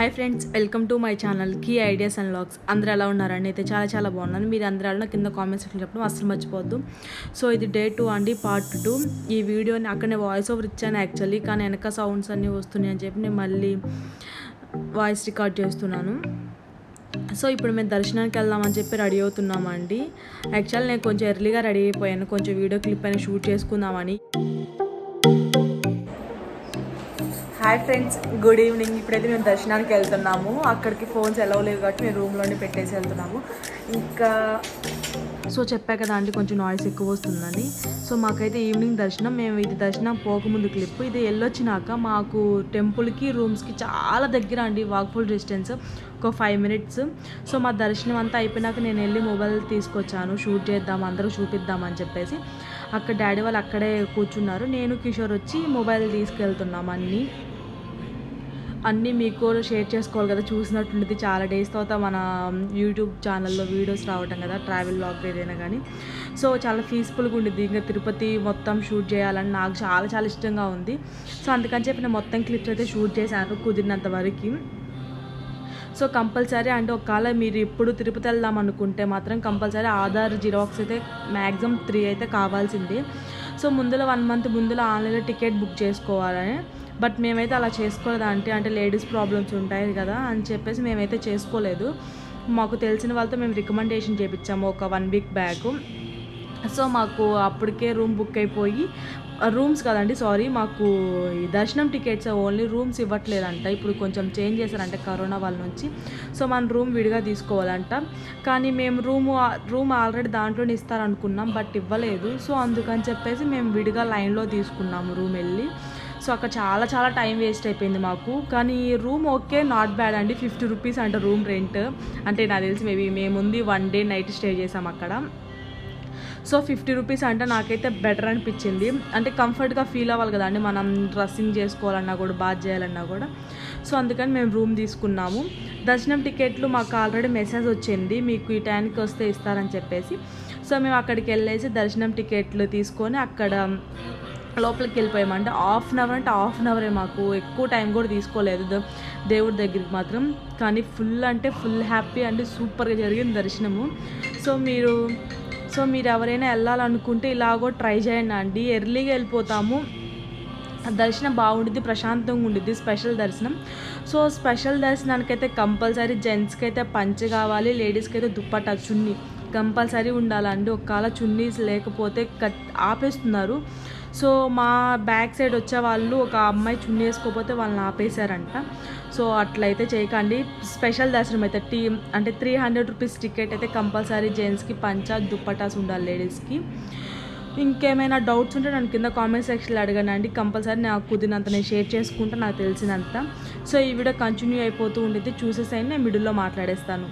Hi friends, welcome to my channel key ideas and vlogs. అందరూ ఎలా ఉన్నారండి? అయితే చాలా బాగున్నాను. మీరు అందరూ ఎలా కింద కామెంట్స్ సెక్షన్లో చెప్పడం అస్సలు మర్చిపోవద్దు. సో ఇది డే 2 అండి, పార్ట్ 2. ఈ వీడియోని అక్కడనే వాయిస్ ఓవర్ ఇచ్చాను యాక్చువల్లీ, కానీ వెనక సౌండ్స్ అన్నీ వస్తున్నాయి అని చెప్పి నేను మళ్ళీ వాయిస్ రికార్డ్ చేస్తున్నాను. సో ఇప్పుడు మేము దర్శనానికి వెళ్దామని చెప్పి రెడీ అవుతున్నామండి. యాక్చువల్లీ నేను కొంచెం ఎర్లీగా రెడీ అయిపోయాను, కొంచెం వీడియో క్లిప్ అయినా షూట్ చేసుకుందామని. Hi friends, good evening. ఇప్పుడైతే మేము దర్శనానికి వెళ్తున్నాము. అక్కడికి ఫోన్స్ ఎలా లేవు కాబట్టి మేము రూమ్లోనే పెట్టేసి వెళ్తున్నాము. ఇంకా సో చెప్పా కదా అండి, కొంచెం నాయిస్ ఎక్కువ వస్తుందని. సో మాకైతే ఈవినింగ్ దర్శనం. మేము ఇది దర్శనం పోకముందు క్లిప్. ఇది వెళ్ళొచ్చినాక మాకు టెంపుల్కి రూమ్స్కి చాలా దగ్గర అండి, వాక్ఫుల్ డిస్టెన్స్, ఒక 5 minutes. సో మా దర్శనం అంతా అయిపోయినాక నేను వెళ్ళి మొబైల్ తీసుకొచ్చాను, షూట్ చేద్దాం, అందరూ చూపిద్దామని చెప్పేసి. అక్కడ డాడీ వాళ్ళు అక్కడే కూర్చున్నారు, నేను కిషోర్ వచ్చి మొబైల్ తీసుకెళ్తున్నాం. అన్నీ మీకు షేర్ చేసుకోవాలి కదా, చూసినట్టుండి చాలా డేస్ తర్వాత మన యూట్యూబ్ ఛానల్లో వీడియోస్ రావటం కదా, ట్రావెల్ వ్లాగ్ ఏదైనా కానీ. సో చాలా పీస్ఫుల్గా ఉండిద్ది. ఇంకా తిరుపతి మొత్తం షూట్ చేయాలని నాకు చాలా ఇష్టంగా ఉంది. సో అందుకని చెప్పి నేను మొత్తం క్లిప్స్ అయితే షూట్ చేశాను కుదిరినంత వరకు. సో కంపల్సరీ అంటే ఒకవేళ మీరు ఇప్పుడు తిరుపతి వెళ్దాం అనుకుంటే మాత్రం కంపల్సరీ ఆధార్ జిరాక్స్ అయితే మ్యాక్సిమం 3 అయితే కావాల్సిందే. సో ముందులో 1 month ముందులో ఆన్లైన్లో టికెట్ బుక్ చేసుకోవాలని. బట్ మేమైతే అలా చేసుకోలేదు అంటే లేడీస్ ప్రాబ్లమ్స్ ఉంటాయి కదా అని చెప్పేసి మేమైతే చేసుకోలేదు. మాకు తెలిసిన వాళ్ళతో మేము రికమెండేషన్ చేయించాము ఒక 1 week బ్యాక్. సో మాకు అప్పటికే రూమ్ బుక్ అయిపోయి, రూమ్స్ కదండి సారీ, మాకు ఈ దర్శనం టికెట్స్ ఓన్లీ, రూమ్స్ ఇవ్వట్లేదంట. ఇప్పుడు కొంచెం చేంజ్ చేశారంటే కరోనా వాళ్ళ నుంచి. సో మన రూమ్ విడిగా తీసుకోవాలంట. కానీ మేము రూమ్ ఆల్రెడీ దాంట్లోనే ఇస్తారనుకున్నాం, బట్ ఇవ్వలేదు. సో అందుకని చెప్పేసి మేము విడిగా లైన్లో తీసుకున్నాము రూమ్ వెళ్ళి. సో అక్కడ చాలా టైం వేస్ట్ అయిపోయింది మాకు. కానీ రూమ్ ఓకే, నాట్ బ్యాడ్ అండి. 50 rupees అంటే రూమ్ రెంట్. అంటే నాకు తెలిసి మేబీ మేముంది 1 day night స్టే చేసాం అక్కడ. సో 50 rupees అంటే నాకైతే బెటర్ అనిపించింది. అంటే కంఫర్ట్గా ఫీల్ అవ్వాలి కదండి మనం, డ్రెస్సింగ్ చేసుకోవాలన్నా కూడా, బాత్ చేయాలన్నా కూడా. సో అందుకని మేము రూమ్ తీసుకున్నాము. దర్శనం టికెట్లు మాకు ఆల్రెడీ మెసేజ్ వచ్చింది, మీకు ఈ టైంకి వస్తే ఇస్తారని చెప్పేసి. సో మేము అక్కడికి వెళ్ళేసి దర్శనం టికెట్లు తీసుకొని అక్కడ లోపలికి వెళ్ళిపోయామంటే హాఫ్ అన్ అవరే, మాకు ఎక్కువ టైం కూడా తీసుకోలేదు దేవుడి దగ్గరికి మాత్రం. కానీ ఫుల్ హ్యాపీ అండి, సూపర్గా జరిగింది దర్శనము. సో మీరు ఎవరైనా వెళ్ళాలనుకుంటే ఇలాగో ట్రై చేయండి అండి. ఎర్లీగా వెళ్ళిపోతాము, దర్శనం బాగుండిద్ది, ప్రశాంతంగా ఉండిద్ది. స్పెషల్ దర్శనం. సో స్పెషల్ దర్శనానికైతే కంపల్సరీ జెంట్స్కి అయితే పంచె కావాలి, లేడీస్కి అయితే దుప్పట్టా, చున్నీ కంపల్సరీ ఉండాలండి. ఒకవేళ చున్నీస్ లేకపోతే ఆపేస్తున్నారు. సో మా బ్యాక్ సైడ్ వచ్చే వాళ్ళు ఒక అమ్మాయి చున్నీ వేసుకోకపోతే వాళ్ళని ఆపేశారంట. సో అట్లయితే చేయకండి. స్పెషల్ దర్శనం అయితే అంటే 300 rupees టికెట్ అయితే కంపల్సరీ జెంట్స్కి పంచా దుప్పటాస్ ఉండాలి, లేడీస్కి. ఇంకేమైనా డౌట్స్ ఉంటే నన్ను కింద కామెంట్ సెక్షన్లో అడగనండి. కంపల్సరీ నాకు కుదిరినంత నేను షేర్ చేసుకుంటా, నాకు తెలిసినంత. సో ఈ వీడియో కంటిన్యూ అయిపోతూ ఉండేది, చూసేసైనా నేను మిడిల్లో మాట్లాడేస్తాను.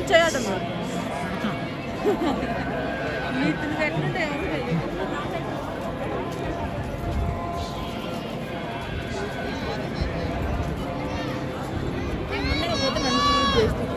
చేయటం నీతిని పెట్టినట్టే పోతే నన్ను చేస్తాను.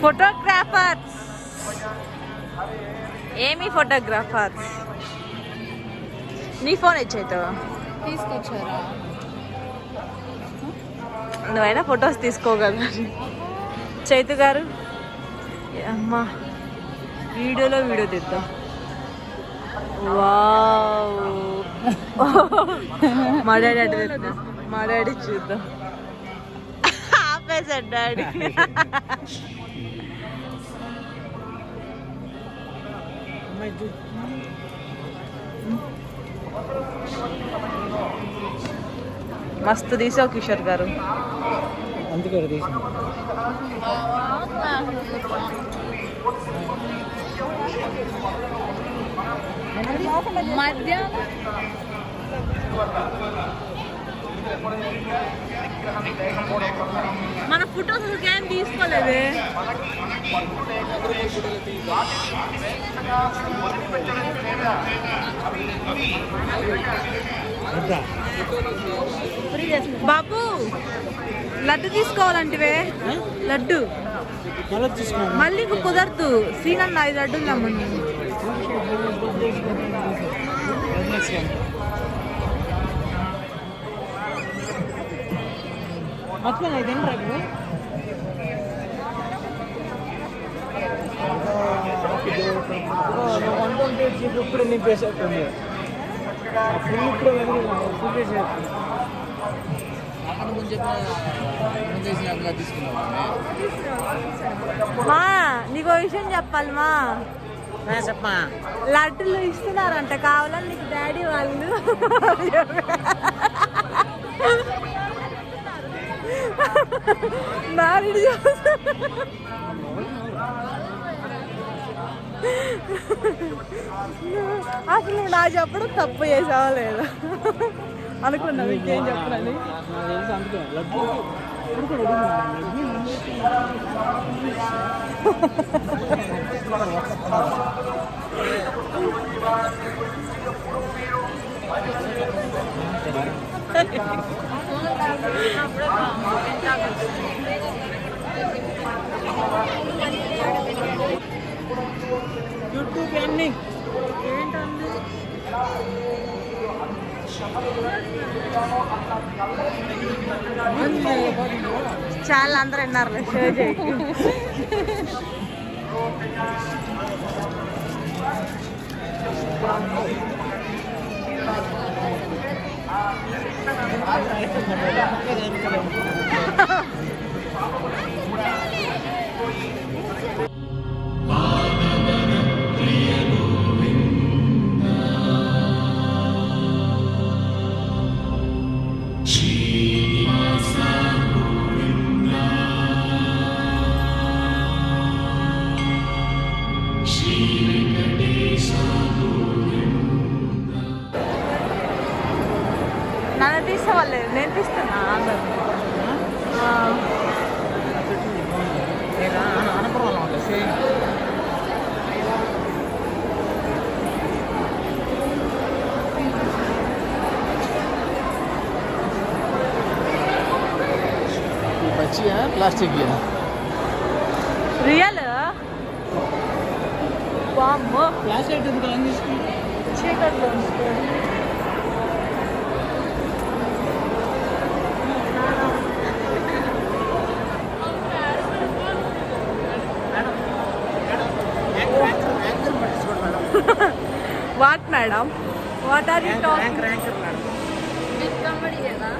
ఫోటోగ్రాఫర్స్ ఏమి ఫోటోగ్రాఫర్స్ నీ ఫోన్ ఇచ్చేతావా తీసుకొచ్చారా నువ్వైనా ఫొటోస్ తీసుకోగలరా చైతు గారు అమ్మా వీడియోలో వీడియో తీద్దాం వావ్ మా డాడీ అటు తెద్దాం మా డాడీ చూద్దాం ఆపేసాడు డాడీ మస్తు తీసావు కిషోర్ గారు అందుకే మధ్యాహ్నం మన ఫొటోస్ ఏం తీసుకోలేదే బాబు లడ్డు తీసుకోవాలంటివే లడ్డు మళ్ళీ ఇంక కుదరదు సీనన్న 5 లడ్డులు అమ్మండి మర్చిపోయినా ఇదేంటి రాకు వంట ఇప్పుడు నింపేసేస్తుంది ఫుల్ ఇప్పుడు ఫుల్ చేసేస్తుంది మా నీకు విషయం చెప్పాలి మా చెప్పా లడ్డులు ఇస్తున్నారంట కావాలని నీకు డాడీ వాళ్ళు మ్యారేజ్ అసలు నువ్వు నా చెప్పడం తప్పు చేసావా లేదా అనుకున్నా ఇంకేం చెప్పనని యూట్యూబ్ అన్ని ఏంటండి చాలా అందరూ విన్నారు షో చేయకు నన్ను తీసుకోవాలి, నేను తీస్తున్నా అందరు. అనపర్వాలం ఉంటుంది సేమ్. बच्ची है प्लास्टिक की है రియల్ వామ్మో फ्लैश लाइट ఎందుకు ఆన్ చేసుకుంటే చీకట్లో what madam, what are you talking? Anchor madam. Big కామెడీయేనా?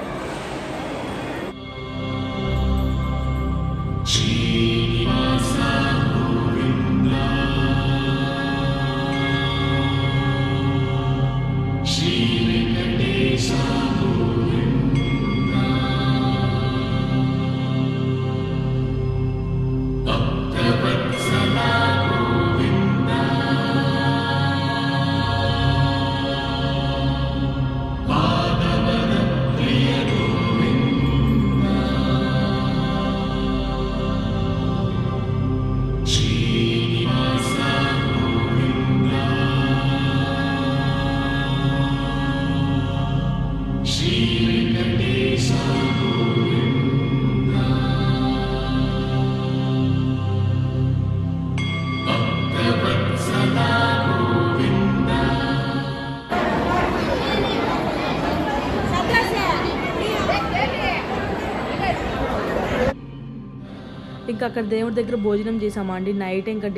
ఇంకా అక్కడ దేవుడి దగ్గర భోజనం చేసామండి. నైట్ ఇంకా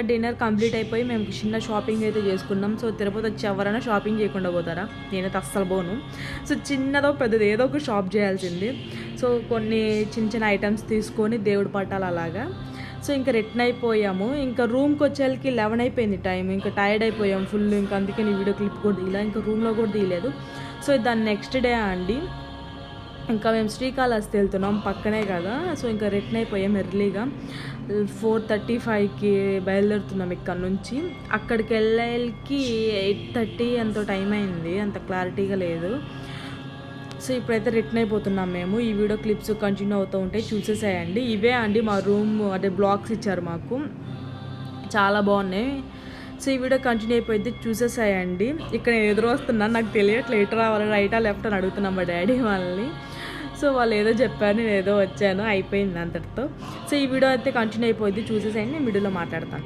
డిన్నర్ కంప్లీట్ అయిపోయి మేము చిన్న షాపింగ్ అయితే చేసుకున్నాం. సో తిరుపతి వచ్చి ఎవరైనా షాపింగ్ చేయకుండా పోతారా? నేనైతే అస్సలు పోను. సో చిన్నదో పెద్దదో ఏదో ఒక షాప్ చేయాల్సింది. సో కొన్ని చిన్న ఐటమ్స్ తీసుకొని దేవుడి పట్టాలు అలాగా. సో ఇంకా రిటర్న్ అయిపోయాము. ఇంకా రూమ్కి వచ్చేళ్ళకి 11 అయిపోయింది టైం. ఇంకా టైర్డ్ అయిపోయాం ఫుల్. ఇంకా అందుకే నీ వీడియో క్లిప్ కూడా తీయలే, ఇంకా రూమ్లో కూడా తీయలేదు. సో దాని నెక్స్ట్ డే అండి ఇంకా మేము శ్రీకాళహస్తి వెళ్తున్నాం, పక్కనే కదా. సో ఇంకా రిటర్న్ అయిపోయాం ఎర్లీగా. 4:35కి బయలుదేరుతున్నాం ఇక్కడ నుంచి. అక్కడికి వెళ్ళేకి 8:30 ఎంతో టైం అయింది, అంత క్లారిటీగా లేదు. సో ఇప్పుడైతే రిటర్న్ అయిపోతున్నాం మేము. ఈ వీడియో క్లిప్స్ కంటిన్యూ అవుతూ ఉంటాయి, చూసేసాయండి. ఇవే అండి మా రూమ్, అంటే బ్లాగ్స్ ఇచ్చారు మాకు, చాలా బాగున్నాయి. సో ఈ వీడియో కంటిన్యూ అయిపోయింది, చూసేసాయండి. ఇక్కడ నేను ఎదురు వస్తున్నాను, నాకు తెలియట్లేదు ఎటు రావాలి, రైటా లెఫ్ట్ అని అడుగుతున్నాం మా డాడీ వాళ్ళని. సో వాళ్ళు ఏదో చెప్పారు, నేను ఏదో వచ్చాను, అయిపోయింది అంతటితో. సో ఈ వీడియో అయితే కంటిన్యూ అయిపోయింది, చూసేసాయండి. నేను వీడియోలో మాట్లాడతాను.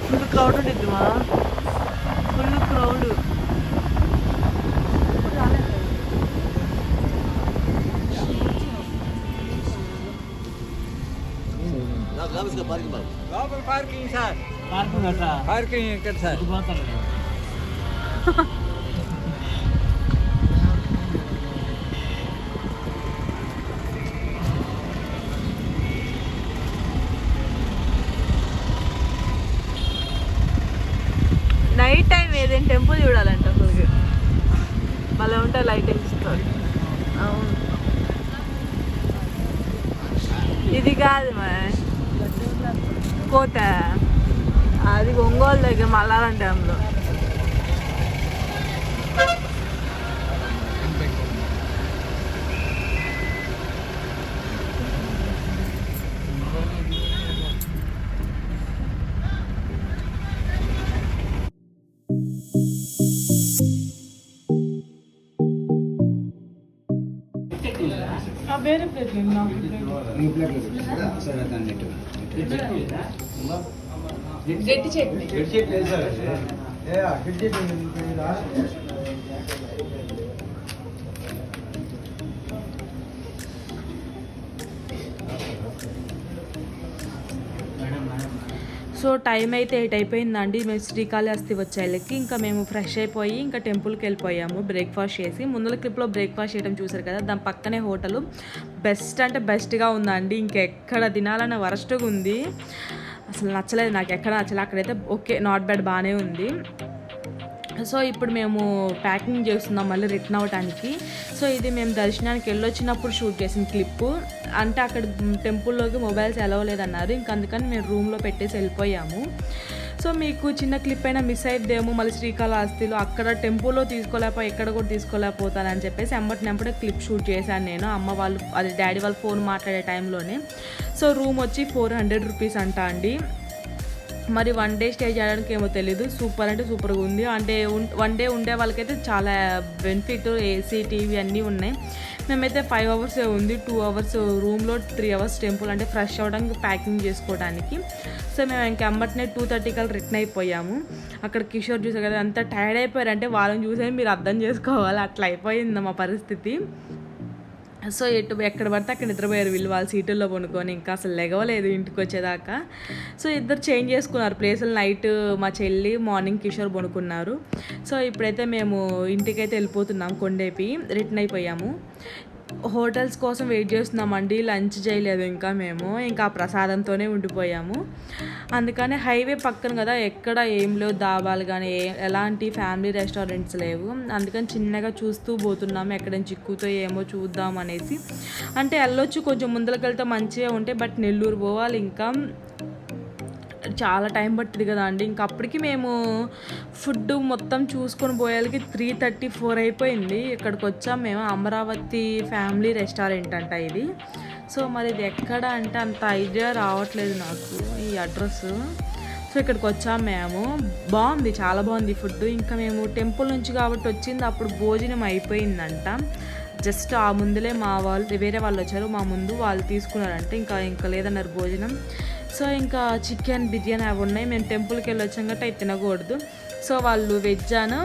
ఫుల్ క్రౌడ్ ఉండిద్దిమా, full crowd. Parking sir, parking ఎక్కడ సార్? నైట్ టైం ఏదైనా టెంపుల్ చూడాలంట అసలు మళ్ళీ ఉంటాయి లైటింగ్స్. అవును, ఇది కాదు మా కోట, అది ఒంగోలు దగ్గర మల్లారం డ్యాంలో. వేరే ప్లేట్లు గట్టి చట్నీ సో టైం అయితే 8 అయిపోయిందండి. మేము శ్రీకాళహస్తి వచ్చేళ్ళకి ఇంకా మేము ఫ్రెష్ అయిపోయి ఇంకా టెంపుల్కి వెళ్ళిపోయాము బ్రేక్ఫాస్ట్ చేసి. ముందుల క్లిప్లో బ్రేక్ఫాస్ట్ చేయడం చూసారు కదా, దాని పక్కనే హోటల్ బెస్ట్ అంటే బెస్ట్గా ఉందండి. ఇంకెక్కడ తినాలన్న వరస్ట్గా ఉంది, అసలు నచ్చలేదు నాకు, ఎక్కడ నచ్చలేదు. అక్కడైతే ఓకే నాట్ బ్యాడ్ బాగానే ఉంది. సో ఇప్పుడు మేము ప్యాకింగ్ చేస్తున్నాం మళ్ళీ రిటర్న్ అవ్వడానికి. సో ఇది మేము దర్శనానికి వెళ్ళొచ్చినప్పుడు షూట్ చేసిన క్లిప్పు. అంటే అక్కడ టెంపుల్లోకి మొబైల్స్ అలవ్ లేదన్నారు, ఇంక అందుకని మేము రూమ్లో పెట్టేసి వెళ్ళిపోయాము. సో మీకు చిన్న క్లిప్ అయినా మిస్ అయిద్దేమో మళ్ళీ శ్రీకాళహస్తిలో అక్కడ టెంపుల్లో తీసుకోలేకపోయి ఎక్కడ కూడా తీసుకోలేకపోతానని చెప్పేసి ఎంబటినప్పుడే క్లిప్ షూట్ చేశాను నేను. అమ్మ వాళ్ళు అది డాడీ వాళ్ళు ఫోన్ మాట్లాడే టైంలోనే. సో రూమ్ వచ్చి 400 రూపీస్ అంట అండి. మరి 1 డే స్టే చేయడానికి ఏమో తెలీదు, సూపర్ అంటే సూపర్గా ఉంది. అంటే 1 డే ఉండే వాళ్ళకైతే చాలా బెనిఫిట్, ఏసీ టీవీ అన్నీ ఉన్నాయి. మేమైతే 5 అవర్సే ఉంది, 2 అవర్స్ రూమ్లో, 3 అవర్స్ టెంపుల్ అంటే ఫ్రెష్ అవ్వడానికి ప్యాకింగ్ చేసుకోవడానికి. సో మేము ఇంక అమ్మటనే 2:30 కల్లా రిటర్న్ అయిపోయాము. అక్కడ కిషోర్ చూసారు కదా అంత టైర్డ్ అయిపోయారంటే వాళ్ళని చూసే మీరు అర్థం చేసుకోవాలి, అట్లా అయిపోయింది మా పరిస్థితి. సో ఎక్కడ పడితే అక్కడ నిద్రపోయారు వీళ్ళు, వాళ్ళ సీటుల్లో పనుకొని, ఇంకా అసలు లెగవలేదు ఇంటికి వచ్చేదాకా. సో ఇద్దరు చేంజ్ చేసుకున్నారు ప్లేసులు. నైట్ మా చెల్లి, మార్నింగ్ కిషోర్ పనుకున్నారు. సో ఇప్పుడైతే మేము ఇంటికైతే వెళ్ళిపోతున్నాం, కొండేపి రిటర్న్ అయిపోయాము. హోటల్స్ కోసం వెయిట్ చేస్తున్నామండి, లంచ్ చేయలేదు ఇంకా మేము, ఇంకా ప్రసాదంతోనే ఉండిపోయాము. అందుకని హైవే పక్కన కదా, ఎక్కడ ఏం లేవు దాబాలు కానీ ఎలాంటి ఫ్యామిలీ రెస్టారెంట్స్ లేవు. అందుకని చిన్నగా చూస్తూ పోతున్నాము, ఎక్కడ చిక్కుతో ఏమో చూద్దాం అనేసి. అంటే వెళ్ళొచ్చు కొంచెం ముందరికి వెళ్తే మంచిగా ఉంటాయి, బట్ నెల్లూరు పోవాలి, ఇంకా చాలా టైం పట్టింది కదా అండి. ఇంకా అప్పటికి మేము ఫుడ్ మొత్తం చూసుకొని పోయేళ్ళకి 3:34 అయిపోయింది. ఇక్కడికి వచ్చాము మేము, అమరావతి ఫ్యామిలీ రెస్టారెంట్ అంట ఇది. సో మరి ఇది ఎక్కడ అంటే అంత ఐడియా రావట్లేదు నాకు ఈ అడ్రస్. సో ఇక్కడికి వచ్చాము మేము, బాగుంది, చాలా బాగుంది ఫుడ్. ఇంకా మేము టెంపుల్ నుంచి కాబట్టి వచ్చింది, అప్పుడు భోజనం అయిపోయిందంట. జస్ట్ ఆ ముందులే మా వాళ్ళు వేరే వాళ్ళు వచ్చారు, మా ముందు వాళ్ళు తీసుకున్నారంటే ఇంకా లేదన్నారు భోజనం. సో ఇంకా చికెన్ బిర్యానీ అవి ఉన్నాయి. మేము టెంపుల్కి వెళ్ళి వచ్చాం కాబట్టి అవి తినకూడదు. సో వాళ్ళు వెజ్ అను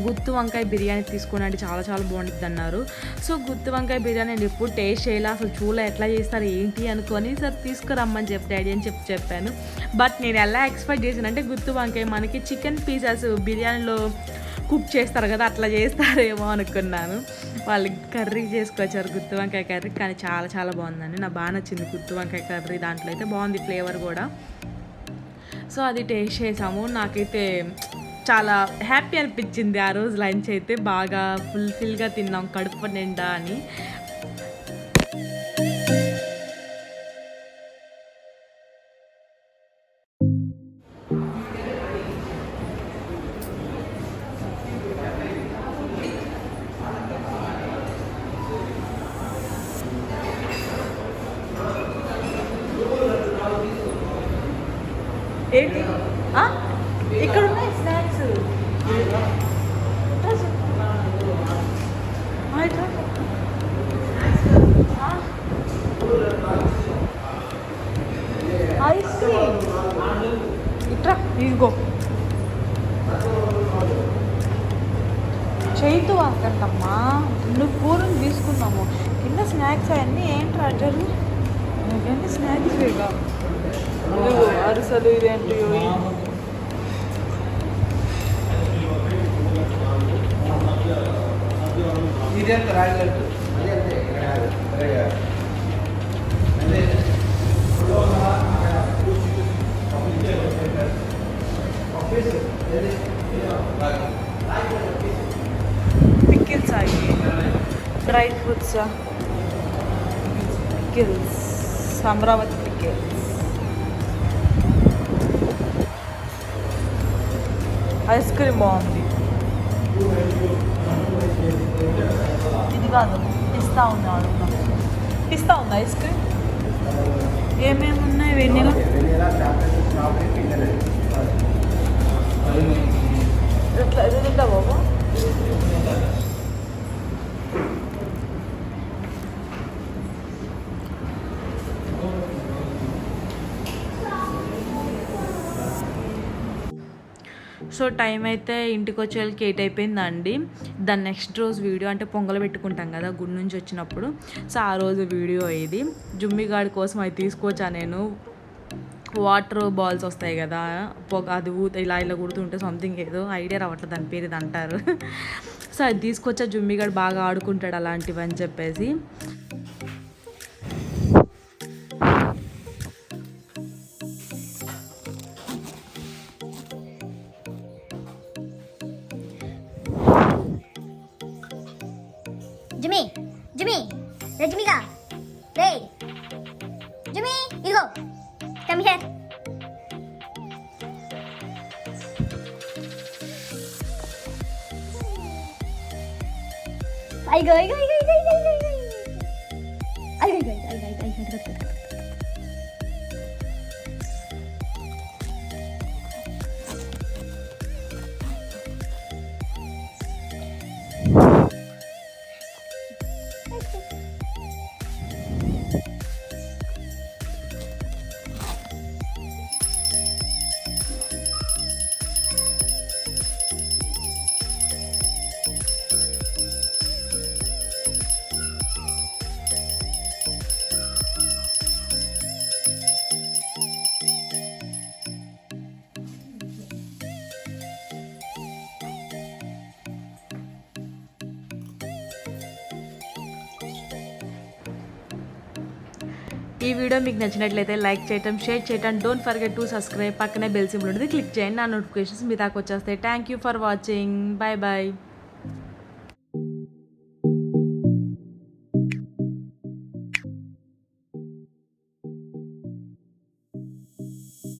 గుత్తి వంకాయ బిర్యానీ తీసుకున్నాండి, చాలా చాలా బాగుంటుంది అన్నారు. సో గుత్తి వంకాయ బిర్యానీ నేను ఎప్పుడు టేస్ట్ చేయాలి, అసలు చూడలే ఎట్లా చేస్తారు ఏంటి అనుకొని, సార్ తీసుకురమ్మని డాడీ అని చెప్పాను. బట్ నేను ఎలా ఎక్స్పెక్ట్ చేశానంటే గుత్తి వంకాయ మనకి చికెన్ పీసెస్ బిర్యానీలో కుక్ చేస్తారు కదా, అట్లా చేస్తారేమో అనుకున్నాను. వాళ్ళు కర్రీ చేసుకొచ్చారు గుత్తి వంకాయ కర్రీ, కానీ చాలా చాలా బాగుందండి, నాకు బాగా నచ్చింది గుత్తి వంకాయ కర్రీ. దాంట్లో అయితే బాగుంది ఫ్లేవర్ కూడా. సో అది టేస్ట్ చేసాము, నాకైతే చాలా హ్యాపీ అనిపించింది ఆ రోజు. లంచ్ అయితే బాగా ఫుల్ఫిల్గా తిన్నాం కడుపు నిండా అని. ఏంటి ఇక్కడ ఉన్నాయి స్నాక్స్, ఐస్ క్రీమ్ ఇట్రా ఇదిగో చేయితూ వాకంటమ్మా, నువ్వు కూరని తీసుకున్నాము. కింద స్నాక్స్ అవన్నీ ఏంటి అడ్డలు, నీకేంటి స్నాక్స్ వేగా అరిసెలు ఇదేంటి. పికిల్స్ అవి dry fruits, pickles, Amaravati pickles, ice cream బాగుంది. ఇది కాదు పిస్తా ఉంది, అడుగుతాం పిస్తా ఉంది ఐస్ క్రీమ్. ఏమేమి ఉన్నాయి, వెన్నెలా ఎట్లా ఇది తింటా బాబు. సో టైం అయితే ఇంటికి వచ్చేళ్ళకి 8 అయిపోయిందండి. దాని నెక్స్ట్ రోజు వీడియో అంటే పొంగల్ పెట్టుకుంటాం కదా గుడి నుంచి వచ్చినప్పుడు, సో ఆ రోజు వీడియో ఇది. జుమ్మిగాడి కోసం అది తీసుకొచ్చా నేను. వాటర్ బాల్స్ వస్తాయి కదా, పొగ అది ఇలా ఇలా కుడుతుంటే సంథింగ్ ఏదో ఐడియా రావట్లేదు దాని పేరు ఇది అంటారు. సో అది తీసుకొచ్చా, జుమ్మిగాడు బాగా ఆడుకుంటాడు అలాంటివి అని చెప్పేసి. జుమి జుమి రే జుమిగా రే జుమి ఇదిగో కమ్ హియర్ అయ్యో అయ్యో అయ్యో అయ్యో అయ్యో అయ్యో అయ్యో అయ్యో అయ్యో అయ్యో ఈ వీడియో మీకు నచ్చినట్లయితే లైక్ చేయటం, షేర్ చేయటం, డోంట్ ఫర్గెట్ టు సబ్స్క్రైబ్. పక్కనే బెల్ సింబల్ ఉంటుంది, క్లిక్ చేయండి. నా నోటిఫికేషన్స్ మీ దాకా వచ్చేస్తాయి. Thank you for watching. Bye bye.